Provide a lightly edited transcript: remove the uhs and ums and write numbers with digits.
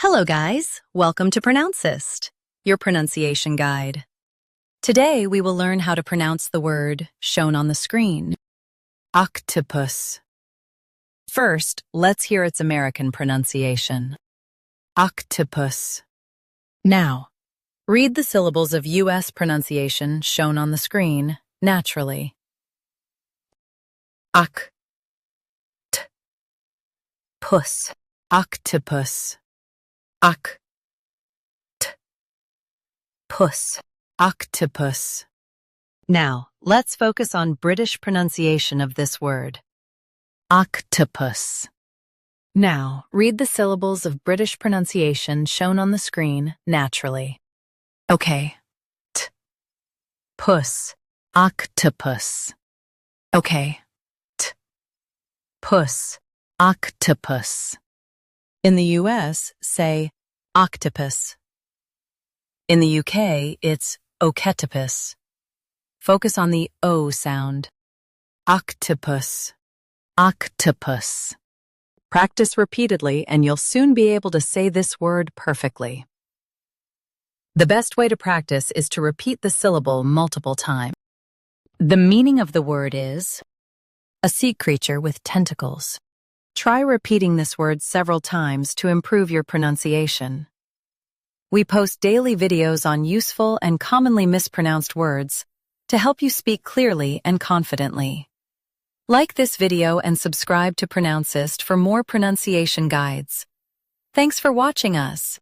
Hello guys, welcome to Pronouncist, your pronunciation guide. Today we will learn how to pronounce the word shown on the screen, octopus. First, let's hear its American pronunciation, octopus. Now, read the syllables of U.S. pronunciation shown on the screen naturally. Puss, octopus. Puss, octopus. Now, let's focus on British pronunciation of this word, octopus. Now, read the syllables of British pronunciation shown on the screen naturally. Okay. Puss, octopus. Okay. Puss, octopus. In the US, say octopus. In the UK, it's OCTOPUS. Focus on the O sound. Octopus, octopus. Practice repeatedly and you'll soon be able to say this word perfectly. The best way to practice is to repeat the syllable multiple times. The meaning of the word is a sea creature with tentacles. Try repeating this word several times to improve your pronunciation. We post daily videos on useful and commonly mispronounced words to help you speak clearly and confidently. Like this video and subscribe to Pronouncist for more pronunciation guides. Thanks for watching us.